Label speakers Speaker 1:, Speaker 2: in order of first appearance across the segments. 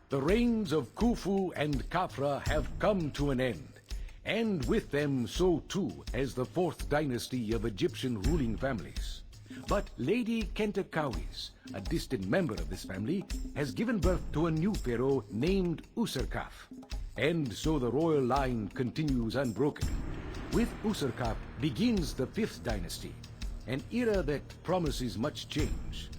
Speaker 1: The reigns of Khufu and Khafra have come to an end, and with them so too has the fourth dynasty of Egyptian ruling families. But Lady Kentakawis, a distant member of this family, has given birth to a new pharaoh named Userkaf. And so the royal line continues unbroken. With Userkaf begins the fifth dynasty, an era that promises much change.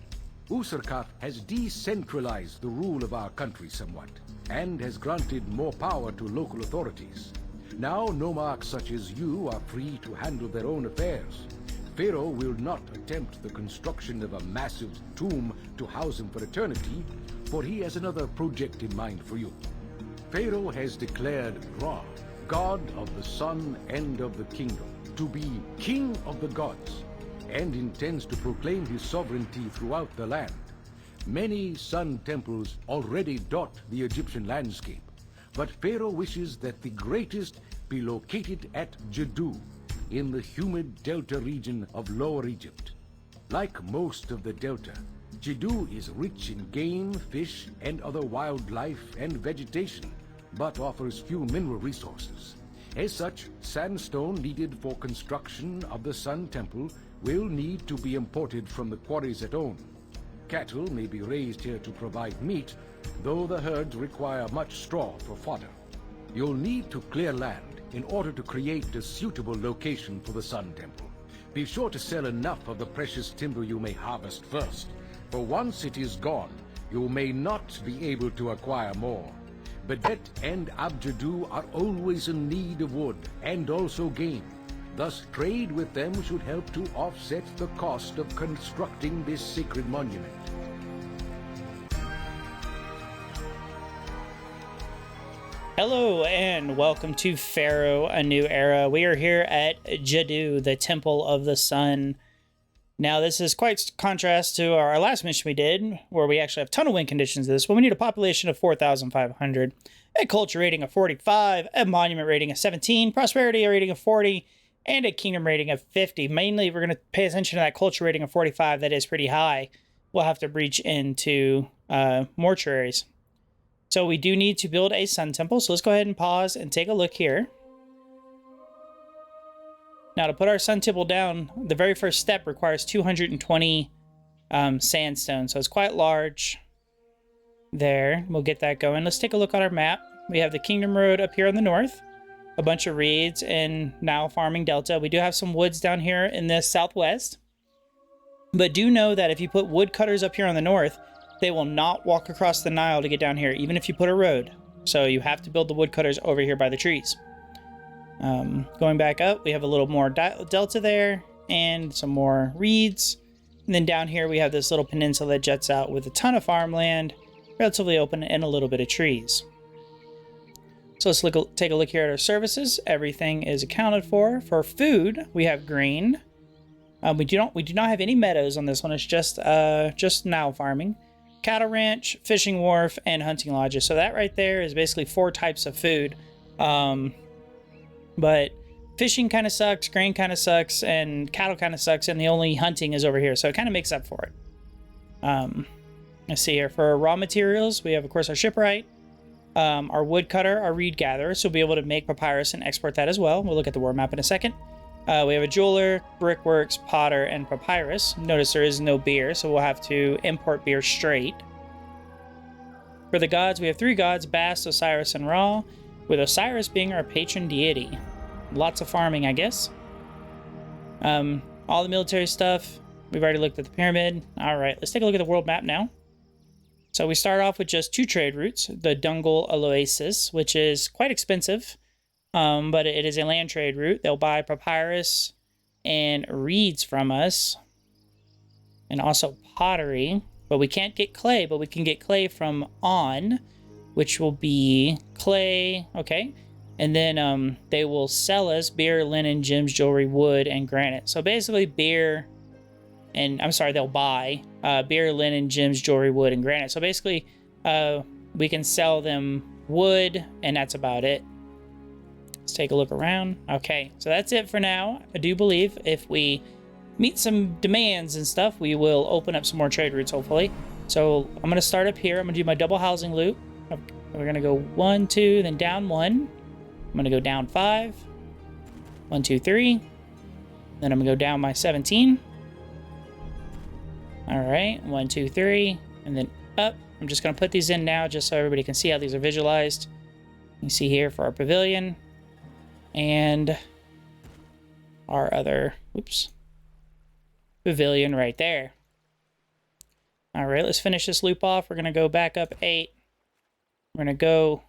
Speaker 1: Userkaf has decentralized the rule of our country somewhat, and has granted more power to local authorities. Now nomarchs such as you are free to handle their own affairs. Pharaoh will not attempt the construction of a massive tomb to house him for eternity, for he has another project in mind for you. Pharaoh has declared Ra, god of the sun and of the kingdom, to be king of the gods, and intends to proclaim his sovereignty throughout the land. Many sun temples already dot the Egyptian landscape, but Pharaoh wishes that the greatest be located at Djedu, in the humid delta region of Lower Egypt. Like most of the delta, Djedu is rich in game, fish, and other wildlife and vegetation, but offers few mineral resources. As such, sandstone needed for construction of the Sun Temple will need to be imported from the quarries at On. Cattle may be raised here to provide meat, though the herds require much straw for fodder. You'll need to clear land in order to create a suitable location for the Sun Temple. Be sure to sell enough of the precious timber you may harvest first, for once it is gone, you may not be able to acquire more. Bedet and Abjadu are always in need of wood and also game. Thus, trade with them should help to offset the cost of constructing this sacred monument.
Speaker 2: Hello and welcome to Pharaoh A New Era. We are here at Djedu, the Temple of the Sun. Now this is quite contrast to our last mission we did, where we actually have a ton of wind conditions this, but we need a population of 4,500, a culture rating of 45, a monument rating of 17, prosperity rating of 40, and a kingdom rating of 50. Mainly, we're going to pay attention to that culture rating of 45. That is pretty high. We'll have to breach into mortuaries. So we do need to build a sun temple. So let's go ahead and pause and take a look here. Now to put our sun temple down, the very first step requires 220 sandstone. So it's quite large there. We'll get that going. Let's take a look at our map. We have the Kingdom Road up here in the north, a bunch of reeds and Nile farming delta. We do have some woods down here in the southwest. But do know that if you put woodcutters up here on the north, they will not walk across the Nile to get down here, even if you put a road. So you have to build the woodcutters over here by the trees. Going back up, we have a little more delta there and some more reeds. And then down here, we have this little peninsula that jets out with a ton of farmland, relatively open, and a little bit of trees. So let's take a look here at our services. Everything is accounted for. For food, we have grain. We do not have any meadows on this one. It's just Nile farming. Cattle ranch, fishing wharf, and hunting lodges. So that right there is basically 4 types of food. But fishing kind of sucks, grain kind of sucks, and cattle kind of sucks, and the only hunting is over here. So it kind of makes up for it. Let's see here. For raw materials, we have, of course, our shipwright, our woodcutter, our reed gatherer. So we'll be able to make papyrus and export that as well. We'll look at the war map in a second. We have a jeweler, brickworks, potter, and papyrus. Notice there is no beer, so we'll have to import beer straight. For the gods, we have 3 gods, Bast, Osiris, and Ra, with Osiris being our patron deity. Lots of farming, I guess. All the military stuff. We've already looked at the pyramid. All right, let's take a look at the world map now. So we start off with just 2 trade routes. The Dungle Oasis, which is quite expensive. But it is a land trade route. They'll buy papyrus and reeds from us. And also pottery. But we can't get clay, but we can get clay from On, which will be clay. Okay. And then they will sell us beer, linen, gems, jewelry, wood, and granite. So basically beer and, I'm sorry, they'll buy beer, linen, gems, jewelry, wood, and granite. So basically we can sell them wood, and that's about it. Let's take a look around. Okay, so that's it for now. I do believe if we meet some demands and stuff, we will open up some more trade routes, hopefully. So I'm going to start up here. I'm going to do my double housing loop. We're going to go 1, 2, then down 1. I'm going to go down 5. 1, 2, 3. Then I'm going to go down my 17. All right, 1, 2, 3, and then up. I'm just going to put these in now just so everybody can see how these are visualized. You see here for our pavilion and our other, pavilion right there. All right, let's finish this loop off. We're going to go back up 8. We're going to go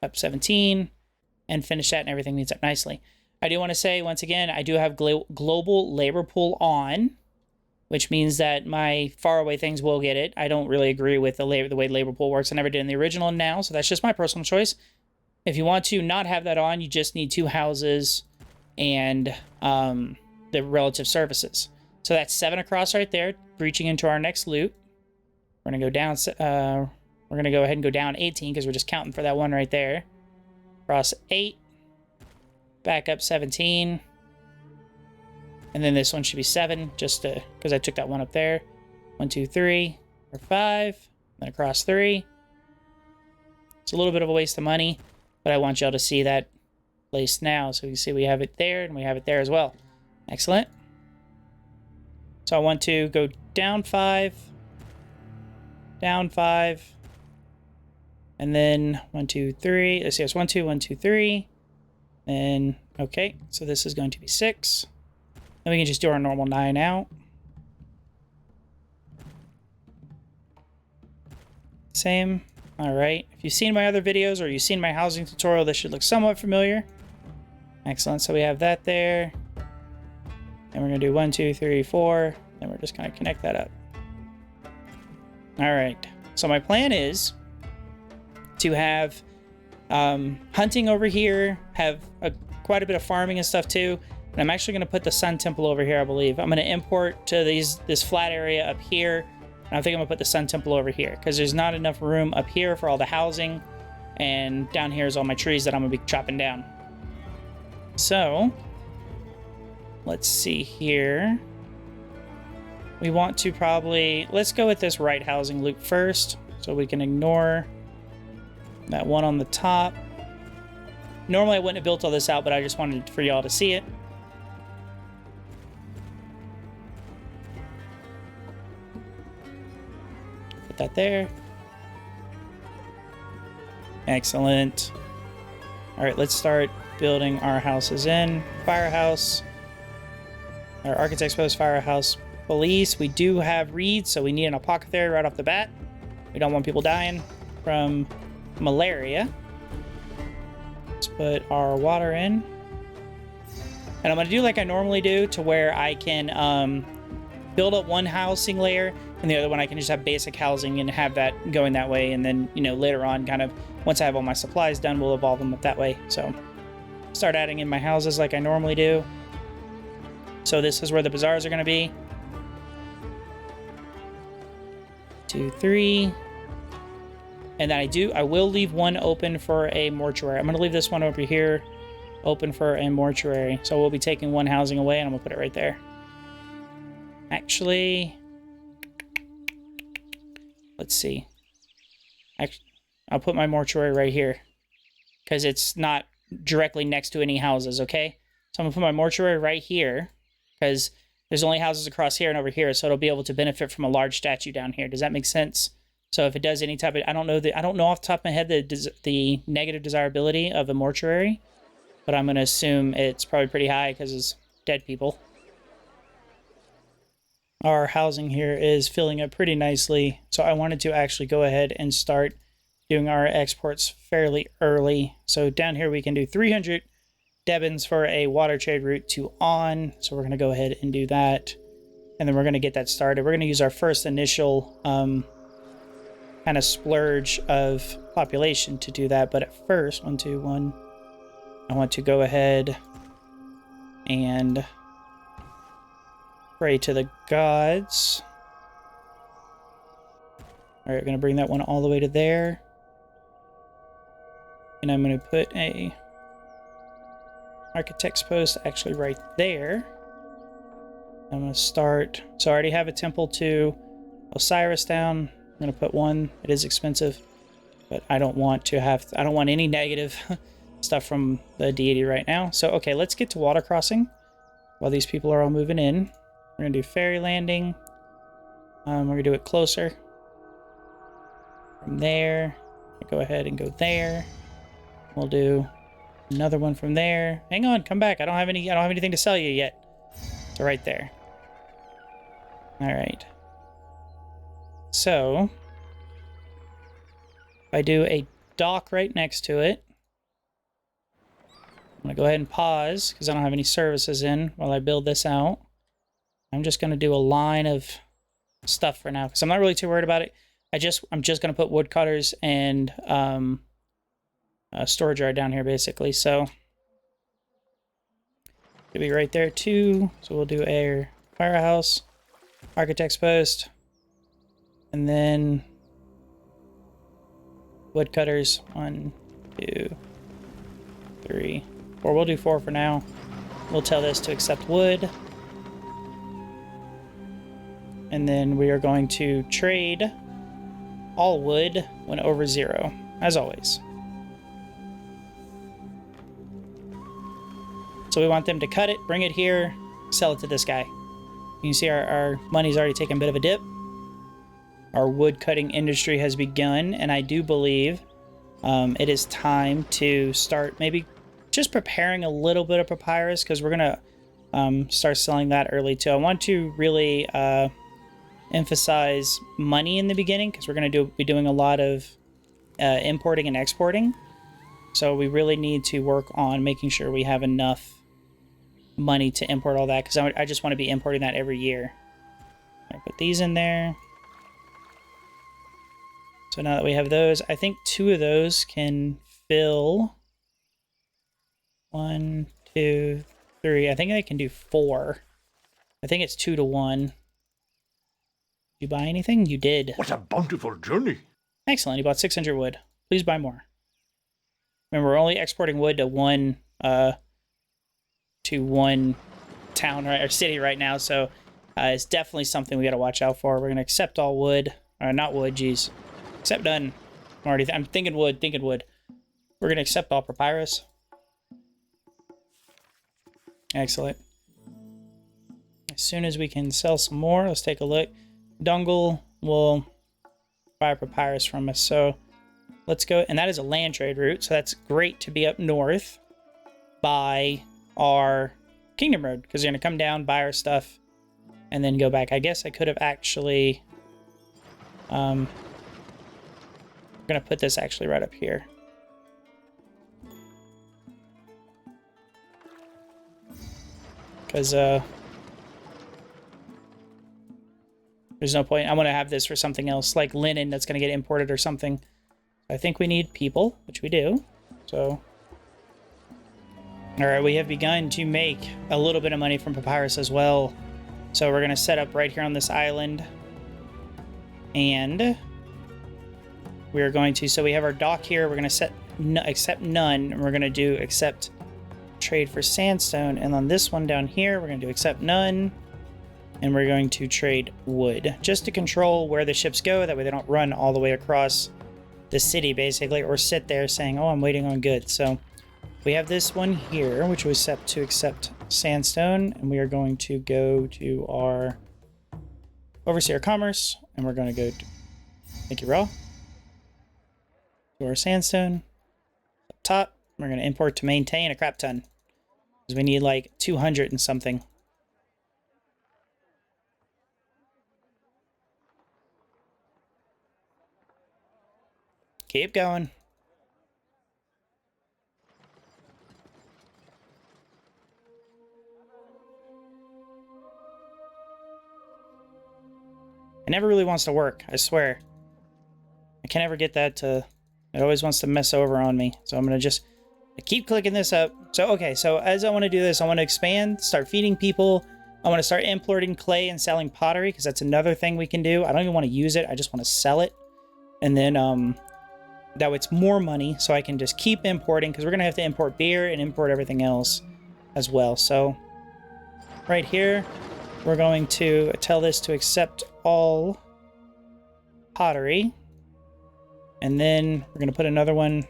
Speaker 2: up 17 and finish that, and everything meets up nicely. I do want to say, once again, I do have global labor pool on, which means that my faraway things will get it. I don't really agree with the way labor pool works. I never did in the original now, so that's just my personal choice. If you want to not have that on, you just need 2 houses and the relative surfaces. So that's 7 across right there, breaching into our next loop. We're gonna go down. We're gonna go ahead and go down 18 because we're just counting for that one right there. Across 8, back up 17. And then this one should be 7, just because I took that one up there. 1, 2, 3, or 5. Then across 3. It's a little bit of a waste of money, but I want y'all to see that placed now. So you see we have it there, and we have it there as well. Excellent. So I want to go down 5, down 5, and then 1, 2, 3. Let's see, it's 1, 2, 1, 2, 3. And okay, so this is going to be 6. Then we can just do our normal 9 out. Same. All right. If you've seen my other videos or you've seen my housing tutorial, this should look somewhat familiar. Excellent. So we have that there. And we're going to do 1, 2, 3, 4. Then we're just going to connect that up. All right. So my plan is to have hunting over here, have quite a bit of farming and stuff too. And I'm actually going to put the Sun Temple over here, I believe. I'm going to import to this flat area up here. And I think I'm going to put the Sun Temple over here because there's not enough room up here for all the housing. And down here is all my trees that I'm going to be chopping down. So, let's see here. We want to let's go with this right housing loop first. So we can ignore that one on the top. Normally I wouldn't have built all this out, but I just wanted for y'all to see it. Put that there. Excellent. All right, let's start building our houses in. Firehouse. Our architect's post, firehouse, police. We do have reeds, so we need an apothecary right off the bat. We don't want people dying from malaria. Let's put our water in. And I'm going to do like I normally do to where I can build up one housing layer and the other one I can just have basic housing and have that going that way. And then, you know, later on, kind of once I have all my supplies done, we'll evolve them up that way. So start adding in my houses like I normally do. So this is where the bazaars are going to be. 2, 3. And then I will leave one open for a mortuary. I'm going to leave this one over here open for a mortuary. So we'll be taking one housing away and I'm going to put it right there. Actually, let's see. I'll put my mortuary right here because it's not directly next to any houses, okay? So I'm going to put my mortuary right here because there's only houses across here and over here, so it'll be able to benefit from a large statue down here. Does that make sense? So if it does any type of, I don't know off the top of my head the negative desirability of a mortuary, but I'm going to assume it's probably pretty high because it's dead people. Our housing here is filling up pretty nicely, so I wanted to actually go ahead and start doing our exports fairly early. So down here we can do 300 Debins for a water trade route to on. So we're going to go ahead and do that. And then we're going to get that started. We're going to use our first initial kind of splurge of population to do that. But at first, 1, 2, 1, I want to go ahead and pray to the gods. All right, we're going to bring that one all the way to there. And I'm going to put a architect's post actually right there. I'm going to start. So I already have a temple to Osiris down. I'm going to put one. It is expensive. But I don't want any negative stuff from the deity right now. So, okay, let's get to water crossing while these people are all moving in. We're going to do ferry landing. We're going to do it closer. From there, go ahead and go there. We'll do another one from there. Hang on, come back. I don't have anything to sell you yet. So right there. All right. So if I do a dock right next to it, I'm going to go ahead and pause because I don't have any services in while I build this out. I'm just going to do a line of stuff for now because I'm not really too worried about it. I'm just going to put woodcutters and a storage yard down here basically. So it'll be right there too. So we'll do a firehouse, architect's post, and then woodcutters. 1, 2, 3, 4. We'll do 4 for now. We'll tell this to accept wood. And then we are going to trade all wood when over 0, as always. So we want them to cut it, bring it here, sell it to this guy. You can see our money's already taken a bit of a dip. Our wood cutting industry has begun, and I do believe it is time to start maybe just preparing a little bit of papyrus because we're going to start selling that early too. I want to really emphasize money in the beginning because we're going to be doing a lot of importing and exporting. So we really need to work on making sure we have enough money to import all that because I just want to be importing that every year. I put these in there. So now that we have those, I think 2 of those can fill 1, 2, 3. I think they can do 4. I think it's 2 to 1. Did you buy anything? You did.
Speaker 3: What a bountiful journey.
Speaker 2: Excellent. You bought 600 wood. Please buy more. Remember, we're only exporting wood to one town or city right now, so it's definitely something we got to watch out for. We're going to accept all wood. Not wood, geez. Accept none. I'm thinking wood, We're going to accept all papyrus. Excellent. As soon as we can sell some more, let's take a look. Dungle will buy papyrus from us, so let's go. And that is a land trade route, so that's great to be up north by our Kingdom Road, because you're going to come down, buy our stuff, and then go back. I guess I could have actually... we're going to put this actually right up here. Because there's no point. I want to have this for something else, like linen that's going to get imported or something. I think we need people, which we do. So, all right, we have begun to make a little bit of money from papyrus as well. So we're going to set up right here on this island. And we're going to, so we have our dock here. We're going to set accept none. And we're going to do accept trade for sandstone. And on this one down here, we're going to do accept none. And we're going to trade wood just to control where the ships go. That way they don't run all the way across the city, basically, or sit there saying, oh, I'm waiting on goods. So we have this one here, which was set to accept sandstone. And we are going to go to our overseer commerce. And we're going to go to, thank you, Raw. To our sandstone. Up top, we're going to import to maintain a crap ton. Because we need like 200 and something. Keep going. It never really wants to work, I swear. I can never get that to... It always wants to mess over on me. So I'm going to just keep clicking this up. So, okay, so as I want to do this, I want to expand, start feeding people. I want to start importing clay and selling pottery, because that's another thing we can do. I don't even want to use it. I just want to sell it. And then, that way it's more money, so I can just keep importing, because we're going to have to import beer and import everything else as well. So, right here, we're going to tell this to accept all pottery. And then we're going to put another one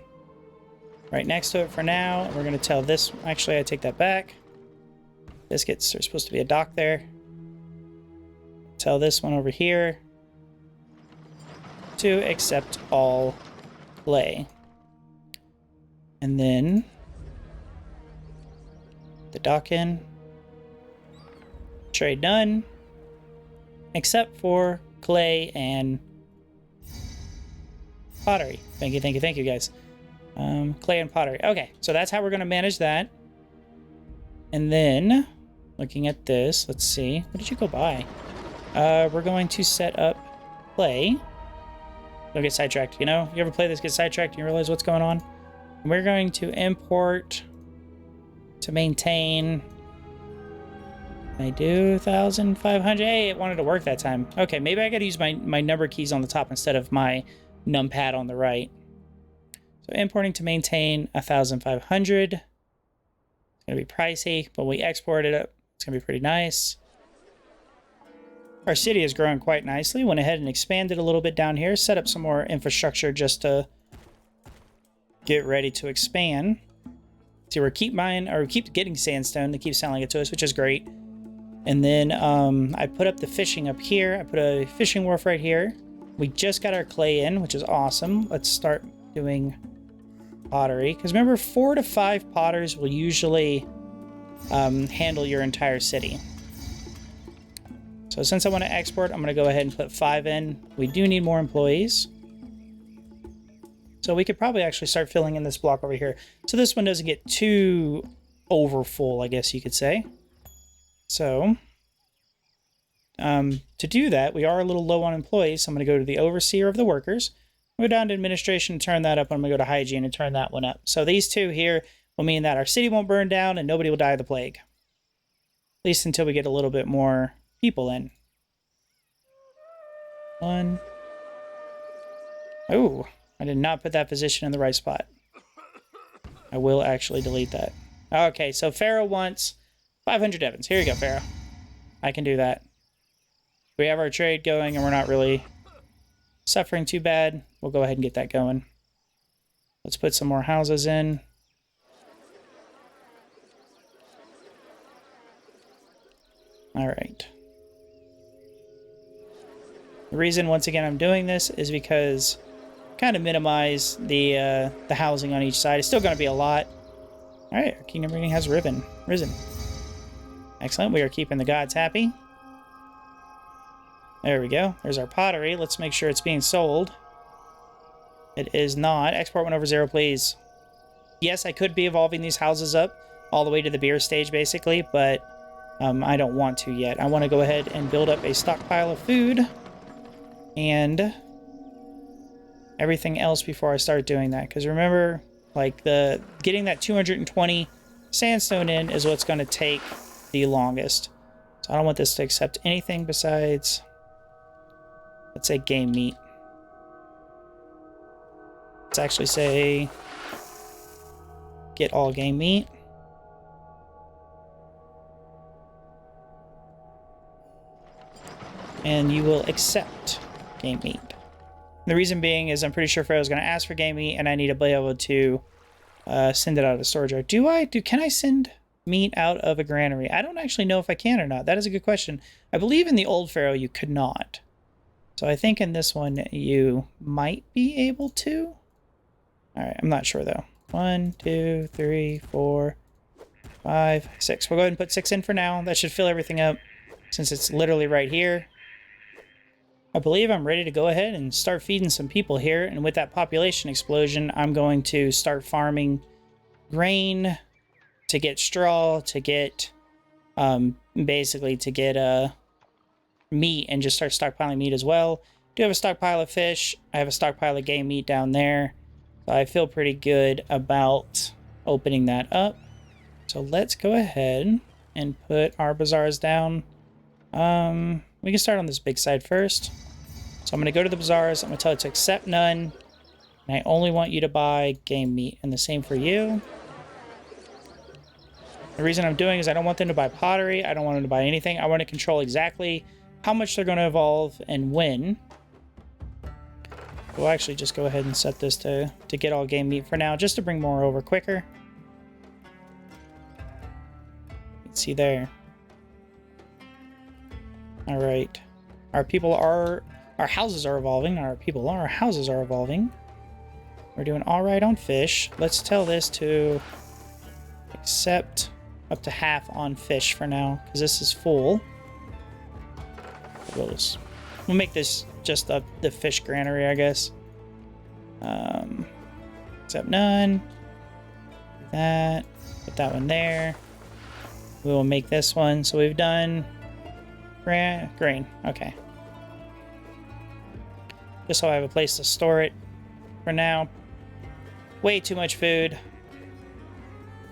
Speaker 2: right next to it for now. And we're going to tell this... Actually, I take that back. Biscuits are supposed to be a dock there. Tell this one over here to accept all clay. And then the dock in. Trade done. Except for clay and pottery. Thank you, guys. Clay and pottery. Okay, so that's how we're going to manage that. And then, looking at this, let's see. What did you go by? We're going to set up clay. Don't get sidetracked, you know? You ever play this, get sidetracked, and you realize what's going on? And we're going to import to maintain... I do 1,500. Hey, it wanted to work that time. Okay, maybe I gotta use my number keys on the top instead of my numpad on the right. So importing to maintain 1,500. It's gonna be pricey, but we export it up. It's gonna be pretty nice. Our city is growing quite nicely. Went ahead and expanded a little bit down here. Set up some more infrastructure just to get ready to expand. See, we keep getting sandstone. They keep selling it to us, which is great. And then I put up the fishing up here. I put a fishing wharf right here. We just got our clay in, which is awesome. Let's start doing pottery. Because remember, 4 to 5 potters will usually handle your entire city. So since I want to export, I'm going to go ahead and put 5 in. We do need more employees. So we could probably actually start filling in this block over here. So this one doesn't get too over full, I guess you could say. So, to do that, we are a little low on employees. So I'm going to go to the overseer of the workers. Go down to administration and turn that up. I'm going to go to hygiene and turn that one up. So these two here will mean that our city won't burn down and nobody will die of the plague. At least until we get a little bit more people in. 1. Oh, I did not put that position in the right spot. I will actually delete that. Okay, so Pharaoh wants 500 Evans. Here you go, Pharaoh. I can do that. We have our trade going and we're not really suffering too bad. We'll go ahead and get that going. Let's put some more houses in. All right. The reason, once again, I'm doing this is because kind of minimize the housing on each side. It's still going to be a lot. All right, our kingdom rating has risen. Excellent. We are keeping the gods happy. There we go. There's our pottery. Let's make sure it's being sold. It is not. Export went over 0, please. Yes, I could be evolving these houses up all the way to the beer stage, basically, but I don't want to yet. I want to go ahead and build up a stockpile of food and everything else before I start doing that. Because remember, like, getting that 220 sandstone in is what's going to take the longest. So I don't want this to accept anything besides, let's say, game meat. Let's actually say get all game meat. And you will accept game meat. The reason being is I'm pretty sure Pharaoh's going to ask for game meat and I need to be able to send it out of the storage yard. Can I send meat out of a granary? I don't actually know if I can or not. That is a good question. I believe in the old Pharaoh you could not. So I think in this one you might be able to. Alright, I'm not sure though. 1, 2, 3, 4, 5, 6. We'll go ahead and put 6 in for now. That should fill everything up since it's literally right here. I believe I'm ready to go ahead and start feeding some people here. And with that population explosion, I'm going to start farming grain to get straw, to get, basically to get meat and just start stockpiling meat as well. I do have a stockpile of fish. I have a stockpile of game meat down there. So I feel pretty good about opening that up. So let's go ahead and put our bazaars down. We can start on this big side first. So I'm going to go to the bazaars. I'm going to tell it to accept none. And I only want you to buy game meat. And the same for you. The reason I'm doing is I don't want them to buy pottery. I don't want them to buy anything. I want to control exactly how much they're going to evolve and when. We'll actually just go ahead and set this to get all game meat for now, just to bring more over quicker. You can see there. All right. Our houses are evolving. Our houses are evolving. We're doing all right on fish. Let's tell this to accept up to half on fish for now, because this is full. We'll make this just the fish granary, I guess. Accept none. Do that. Put that one there. We will make this one. So we've done grain. Okay. Just so I have a place to store it for now. Way too much food.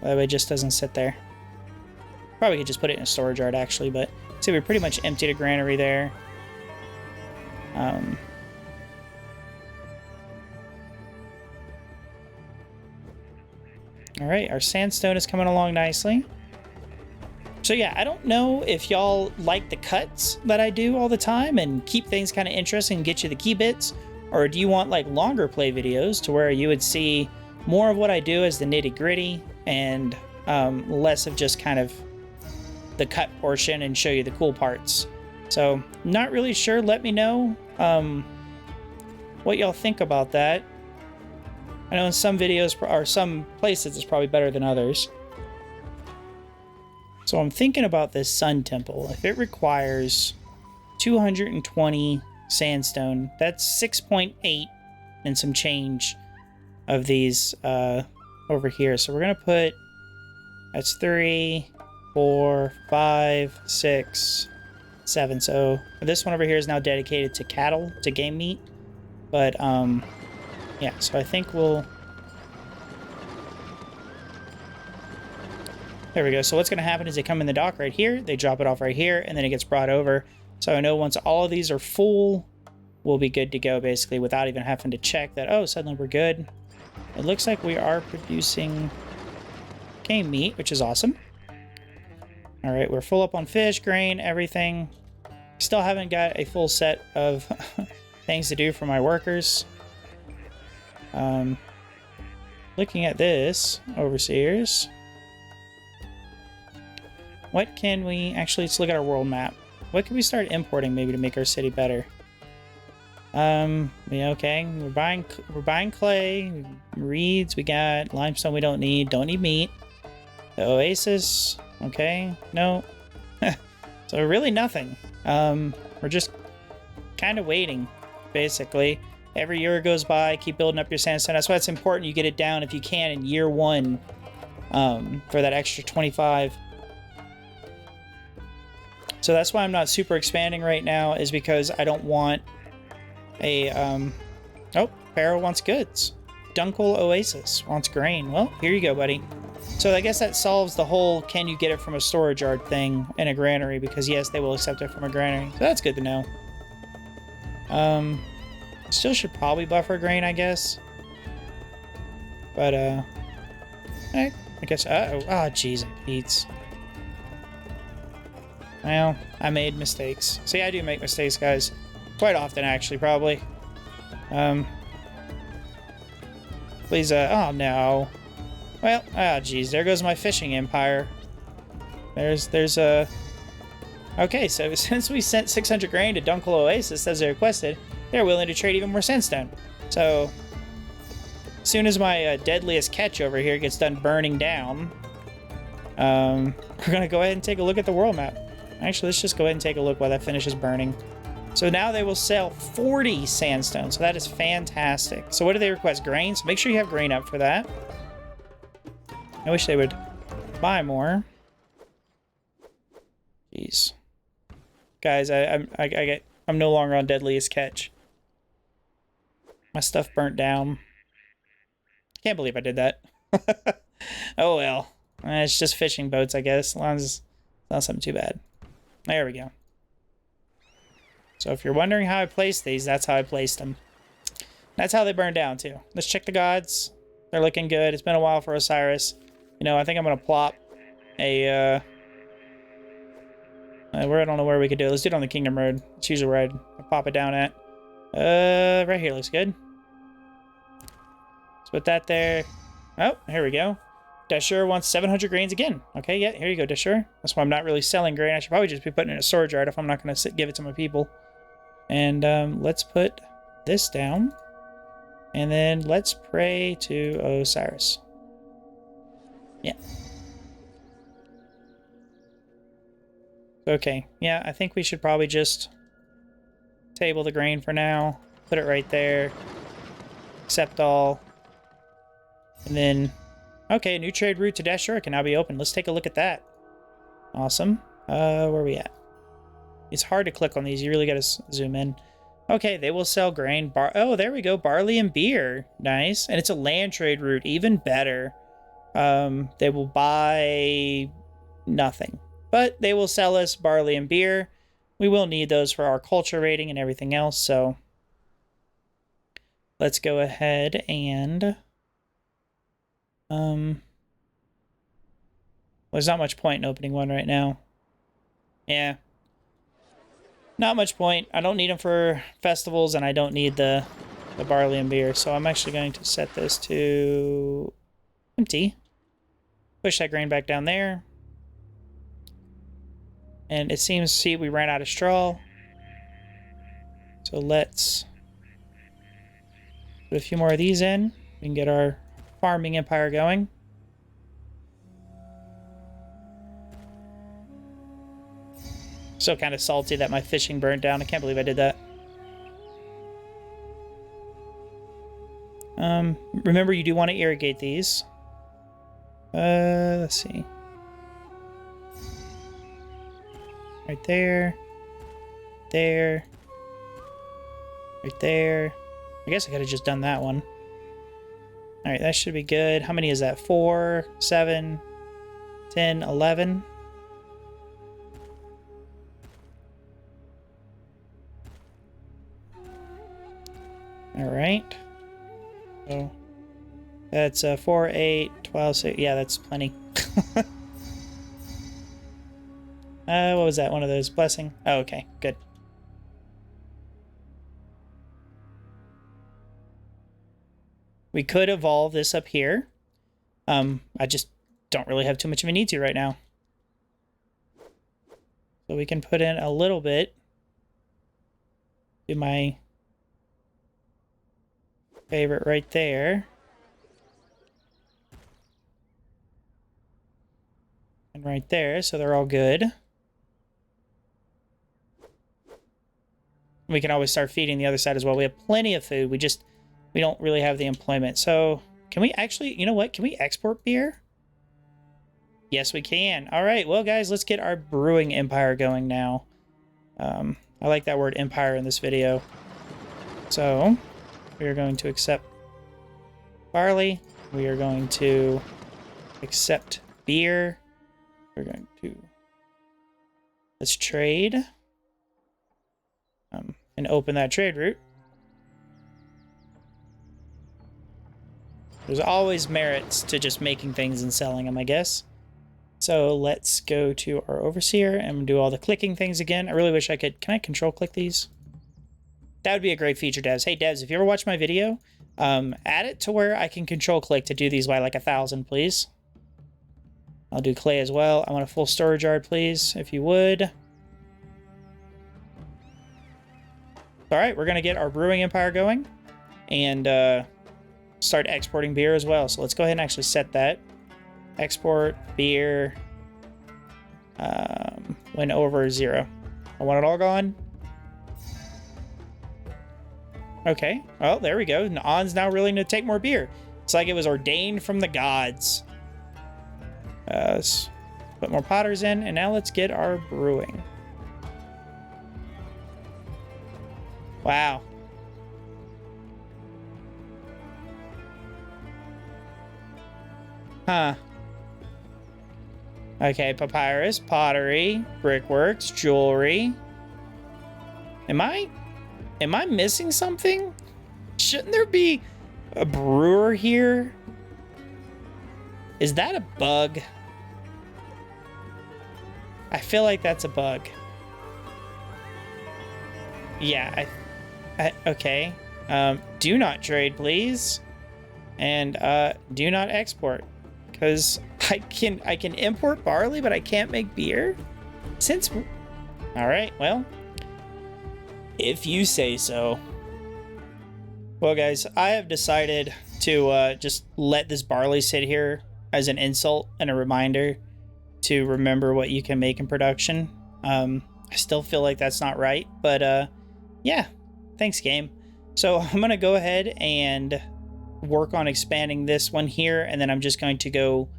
Speaker 2: That way it just doesn't sit there. Probably could just put it in a storage yard actually, but see, we pretty much emptied a granary there. All right, our sandstone is coming along nicely. So yeah, I don't know if y'all like the cuts that I do all the time and keep things kind of interesting and get you the key bits, or do you want like longer play videos to where you would see more of what I do as the nitty gritty and less of just kind of the cut portion and show you the cool parts. So not really sure. Let me know what y'all think about that. I know in some videos or some places it's probably better than others. So I'm thinking about this sun temple. If it requires 220 sandstone, that's 6.8 and some change of these over here. So we're gonna put, that's 3, 4, 5, 6, 7. So this one over here is now dedicated to cattle, to game meat. But yeah, so I think we'll... There we go. So what's going to happen is they come in the dock right here, they drop it off right here, and then it gets brought over. So I know once all of these are full, we'll be good to go, basically, without even having to check that, oh, suddenly we're good. It looks like we are producing game meat, which is awesome. All right, we're full up on fish, grain, everything. Still haven't got a full set of things to do for my workers. Looking at this, overseers. What can we... Actually, let's look at our world map. What can we start importing maybe to make our city better? Yeah, okay. We're buying clay, reeds, we got limestone we don't need meat. The oasis, okay, no. So really nothing. We're just kind of waiting, basically. Every year goes by, keep building up your sandstone. That's why it's important you get it down if you can in year 1 for that extra 25. So that's why I'm not super expanding right now, is because I don't want a... Oh, Pharaoh wants goods. Dunkel Oasis wants grain. Well, here you go, buddy. So I guess that solves the whole can you get it from a storage yard thing in a granary, because yes, they will accept it from a granary. So that's good to know. Still should probably buffer grain, I guess. But, I guess... Uh-oh. Oh, jeez, Pete's. Well, I made mistakes. See, I do make mistakes, guys. Quite often, actually, probably. Please, oh, no. Well, oh, geez, there goes my fishing empire. There's a... Okay, so since we sent 600 grain to Dunkel Oasis as they requested, they're willing to trade even more sandstone. So, as soon as my deadliest catch over here gets done burning down, we're going to go ahead and take a look at the world map. Actually, let's just go ahead and take a look while that finishes burning. So now they will sell 40 sandstone, so that is fantastic. So what do they request? Grain? So make sure you have grain up for that. I wish they would buy more. Jeez. Guys, I'm no longer on deadliest catch. My stuff burnt down. Can't believe I did that. Oh well. It's just fishing boats, I guess. As long as it's not something too bad. There we go. So if you're wondering how I placed these, that's how I placed them. That's how they burned down, too. Let's check the gods. They're looking good. It's been a while for Osiris. You know, I think I'm going to plop a... I don't know where we could do it. Let's do it on the Kingdom Road. It's usually where I'd pop it down at. Right here looks good. Let's put that there. Oh, here we go. Dashur wants 700 grains again. Okay, yeah, here you go, Dashur. That's why I'm not really selling grain. I should probably just be putting it in a storage yard if I'm not going to give it to my people. And let's put this down. And then let's pray to Osiris. Yeah. Okay, yeah, I think we should probably just table the grain for now. Put it right there. Accept all. And then, okay, a new trade route to Dashur can now be open. Let's take a look at that. Awesome. Where are we at? It's hard to click on these. You really got to zoom in. Okay, they will sell grain. Oh, there we go. Barley and beer. Nice. And it's a land trade route. Even better. They will buy nothing. But they will sell us barley and beer. We will need those for our culture rating and everything else. So let's go ahead and... there's not much point in opening one right now. Yeah. Not much point. I don't need them for festivals, and I don't need the barley and beer. So I'm actually going to set this to empty. Push that grain back down there. And it seems, see, we ran out of straw. So let's put a few more of these in. We can get our farming empire going. Still kind of salty that my fishing burnt down. I can't believe I did that. Remember, you do want to irrigate these. Let's see. Right there. There. Right there. I guess I could have just done that one. Alright, that should be good. How many is that? 4, 7, 10, 11. Alright. So that's 4, 8, 12, 6. Yeah, that's plenty. What was that? One of those? Blessing? Oh, okay. Good. We could evolve this up here. I just don't really have too much of a need to right now. So we can put in a little bit. Do my favorite right there. And right there, so they're all good. We can always start feeding the other side as well. We have plenty of food. We don't really have the employment. So can we actually, you know what? Can we export beer? Yes, we can. All right. Well, guys, let's get our brewing empire going now. I like that word empire in this video. So we are going to accept barley. We are going to accept beer. We're going to, let's trade. And open that trade route. There's always merits to just making things and selling them, I guess. So let's go to our overseer and do all the clicking things again. I really wish I could. Can I control click these? That would be a great feature, devs. Hey, devs, if you ever watch my video, add it to where I can control click to do these by like 1,000, please. I'll do clay as well. I want a full storage yard, please, if you would. All right, we're going to get our brewing empire going and start exporting beer as well. So let's go ahead and actually set that. Export beer when over 0. I want it all gone. Okay, well, there we go. On's now willing to take more beer. It's like it was ordained from the gods. Let's put more potters in, and now let's get our brewing. Wow. Huh. Okay, papyrus, pottery, brickworks, jewelry. Am I missing something? Shouldn't there be a brewer here? Is that a bug? I feel like that's a bug. Yeah, okay. Do not trade, please. And do not export, because I can import barley, but I can't make beer. Since, all right, well, if you say so. Well, guys, I have decided to just let this barley sit here as an insult and a reminder to remember what you can make in production. I still feel like that's not right, but yeah, thanks, game. So I'm gonna go ahead and work on expanding this one here, and then I'm just going to go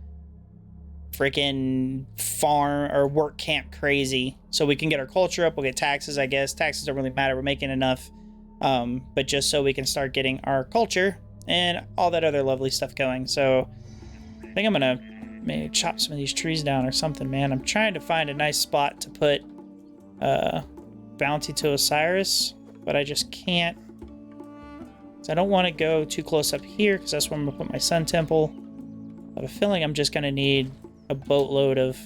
Speaker 2: freaking farm or work camp crazy so we can get our culture up. We'll get taxes, I guess. Taxes don't really matter, we're making enough, but just so we can start getting our culture and all that other lovely stuff going. So I think I'm gonna maybe chop some of these trees down or something, man. I'm trying to find a nice spot to put bounty to Osiris, but I just can't. So I don't want to go too close up here because that's where I'm going to put my sun temple. I have a feeling I'm just going to need a boatload of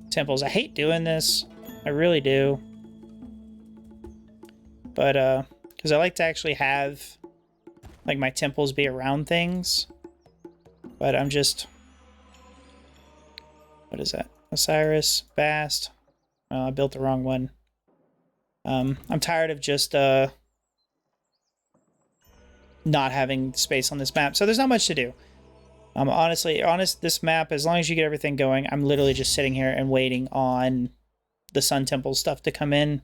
Speaker 2: temples. I hate doing this. I really do. But, because I like to actually have, like, my temples be around things. But I'm just... What is that? Osiris, Bast. I built the wrong one. I'm tired of just, not having space on this map, so there's not much to do. This map, as long as you get everything going, I'm literally just sitting here and waiting on the Sun Temple stuff to come in.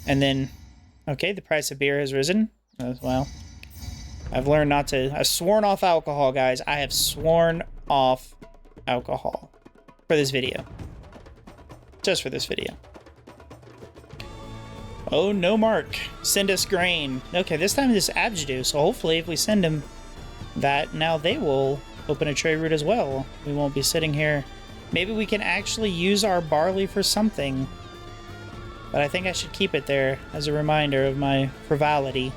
Speaker 2: And then, okay, the price of beer has risen as well. I've learned not to... I've sworn off alcohol, guys. I have sworn off alcohol for this video. Just for this video. Oh, no, Mark. Send us grain. Okay, this time it's Djedu, so hopefully if we send him that, now they will open a trade route as well. We won't be sitting here. Maybe we can actually use our barley for something. But I think I should keep it there as a reminder of my frivolity.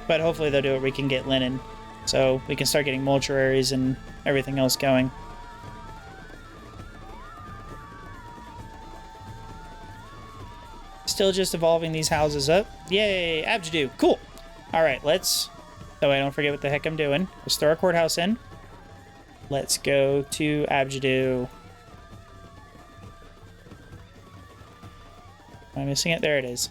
Speaker 2: But hopefully they'll do it. We can get linen, so we can start getting mortuaries and everything else going. Still just evolving these houses up. Yay, Djedu. Cool. All right, let's... Oh, I don't forget what the heck I'm doing. Let's throw our courthouse in. Let's go to Djedu. Am I missing it? There it is.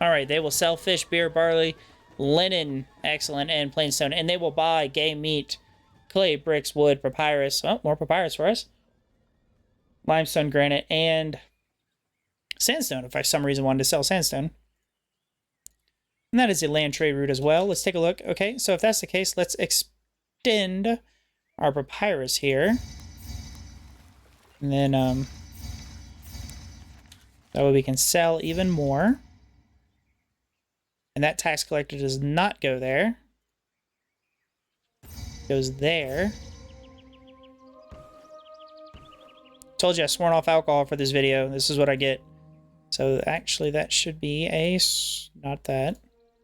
Speaker 2: All right, they will sell fish, beer, barley, linen, excellent, and plain stone. And they will buy game meat, clay, bricks, wood, papyrus. Oh, more papyrus for us. Limestone, granite, and... sandstone, if I for some reason wanted to sell sandstone. And that is a land trade route as well. Let's take a look. Okay, so if that's the case, let's extend our papyrus here. And then that way we can sell even more. And that tax collector does not go there. It goes there. Told you I sworn off alcohol for this video. This is what I get. So actually that should be a, not that,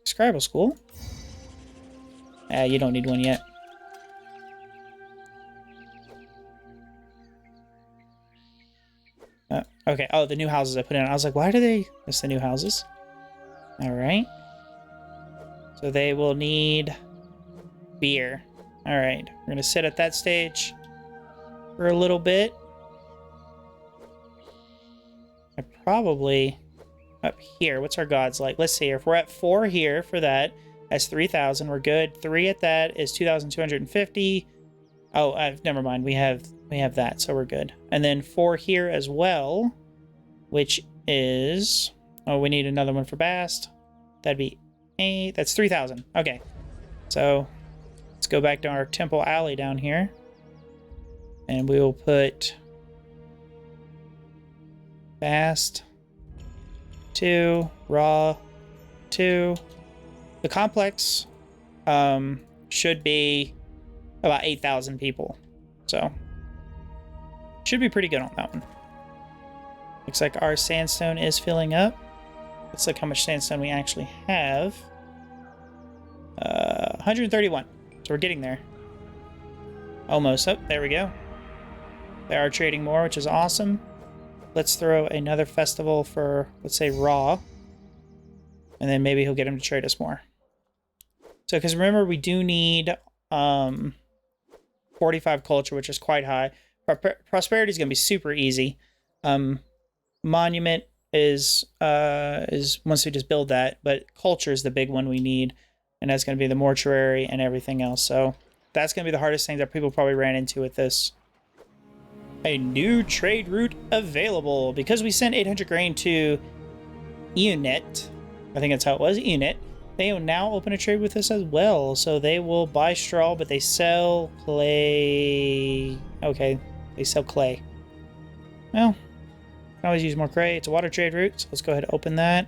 Speaker 2: scribal school. You don't need one yet. Okay, oh, the new houses I put in. I was like, why do they, that's the new houses. All right. So they will need beer. All right, we're gonna sit at that stage for a little bit. Probably up here. What's our gods like? Let's see here. If we're at 4 here for that, that's 3,000. We're good. 3 at that is 2,250. Oh, never mind. We have that, so we're good. And then 4 here as well, which is... Oh, we need another one for Bast. That'd be 8. That's 3,000. Okay. So let's go back to our temple alley down here. And we will put... Fast 2, raw 2. The complex should be about 8,000 people, so should be pretty good on that one. Looks like our sandstone is filling up. Let's look how much sandstone we actually have. 131. So we're getting there. Almost. Oh, there we go. They are trading more, which is awesome. Let's throw another festival for, let's say, Raw. And then maybe he'll get him to trade us more. So, because remember, we do need 45 culture, which is quite high. Prosperity is going to be super easy. Monument is once we just build that, but culture is the big one we need, and that's going to be the mortuary and everything else. So that's going to be the hardest thing that people probably ran into with this. A new trade route available because we sent 800 grain to Eonet. I think that's how it was. Eonet. They will now open a trade with us as well. So they will buy straw, but they sell clay. Okay, they sell clay. Well, can always use more clay. It's a water trade route, so let's go ahead and open that.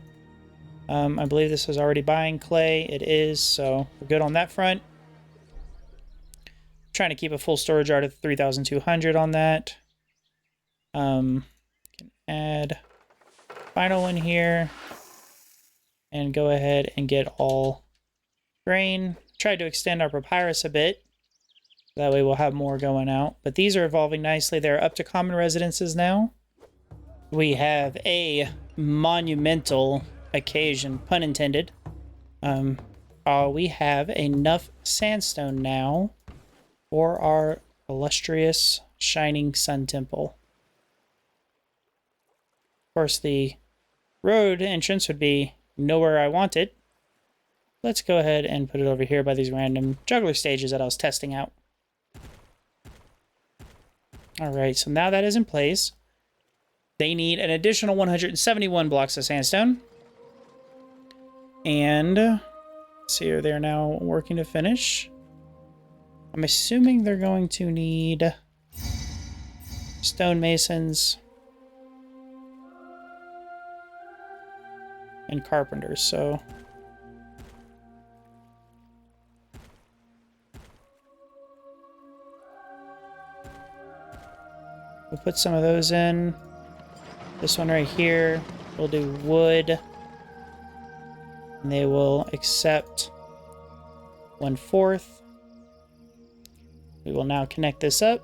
Speaker 2: I believe this is already buying clay. It is, so we're good on that front. Trying to keep a full storage yard of 3,200 on that. Can add final one here. And go ahead and get all grain. Try to extend our papyrus a bit. That way we'll have more going out. But these are evolving nicely. They're up to common residences now. We have a monumental occasion, pun intended. We have enough sandstone now for our illustrious shining sun temple. Of course, the road entrance would be nowhere I want it. Let's go ahead and put it over here by these random juggler stages that I was testing out. Alright, so now that is in place. They need an additional 171 blocks of sandstone. And let's see, they're now working to finish. I'm assuming they're going to need stonemasons and carpenters, so we'll put some of those in. This one right here, we'll do wood. And they will accept 1/4. We will now connect this up.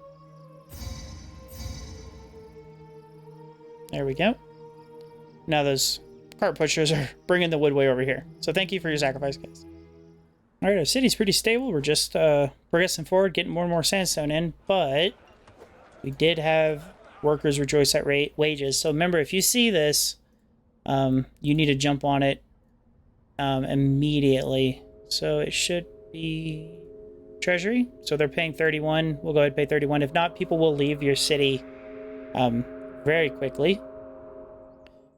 Speaker 2: There we go. Now those cart pushers are bringing the wood way over here. So thank you for your sacrifice, guys. All right, our city's pretty stable. We're just progressing forward, getting more and more sandstone in. But we did have workers rejoice at wages. So remember, if you see this, you need to jump on it immediately. So it should be treasury. So they're paying 31. We'll go ahead and pay 31. If not, people will leave your city very quickly.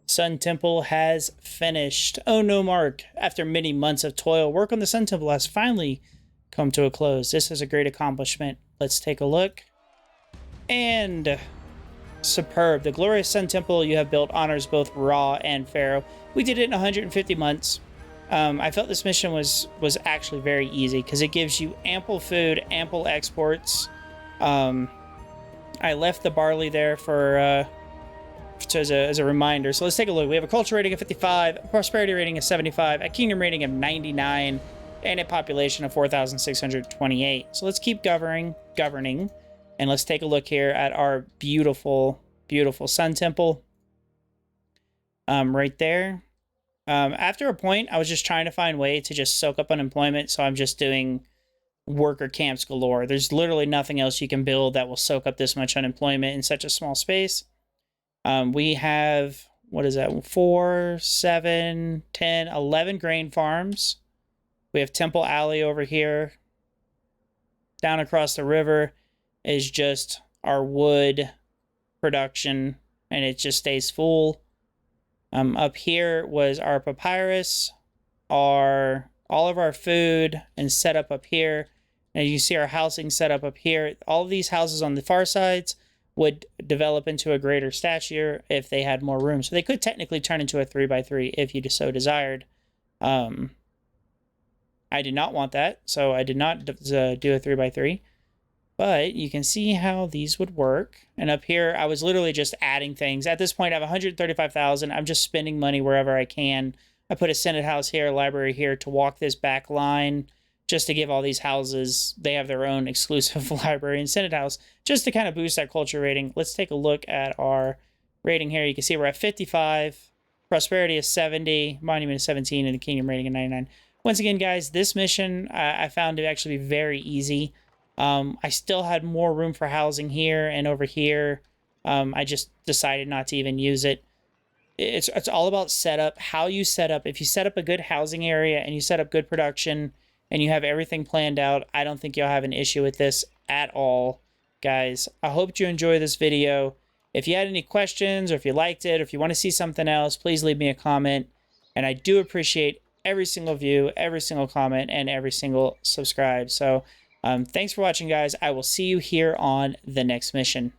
Speaker 2: Sun Temple has finished. Oh no, Mark. After many months of toil, work on the Sun Temple has finally come to a close. This is a great accomplishment. Let's take a look. And superb. The glorious Sun Temple you have built honors both Ra and Pharaoh. We did it in 150 months. I felt this mission was actually very easy because it gives you ample food, ample exports. I left the barley there for as a reminder. So let's take a look. We have a culture rating of 55, a prosperity rating of 75, a kingdom rating of 99, and a population of 4,628. So let's keep governing, and let's take a look here at our beautiful, beautiful Sun Temple. Right there. After a point, I was just trying to find a way to just soak up unemployment, so I'm just doing worker camps galore. There's literally nothing else you can build that will soak up this much unemployment in such a small space. We have, what is that, 4, 7, 10, 11 grain farms. We have Temple Alley over here. Down across the river is just our wood production, and it just stays full. Up here was our papyrus, all of our food, and set up here. And you see our housing set up here. All of these houses on the far sides would develop into a greater stature if they had more room. So they could technically turn into a 3x3 if you so desired. I did not want that, so I did not do a 3x3. But you can see how these would work. And up here, I was literally just adding things. At this point, I have 135,000. I'm just spending money wherever I can. I put a Senate house here, a library here to walk this back line, just to give all these houses, they have their own exclusive library and Senate house, just to kind of boost that culture rating. Let's take a look at our rating here. You can see we're at 55. Prosperity is 70. Monument is 17. And the kingdom rating is 99. Once again, guys, this mission I found to actually be very easy. I still had more room for housing here and over here. I just decided not to even use it. It's all about setup, how you set up. If you set up a good housing area and you set up good production and you have everything planned out, I don't think you'll have an issue with this at all, guys. I hope you enjoy this video. If you had any questions, or if you liked it, or if you want to see something else, please leave me a comment. And I do appreciate every single view, every single comment, and every single subscribe. So thanks for watching, guys. I will see you here on the next mission.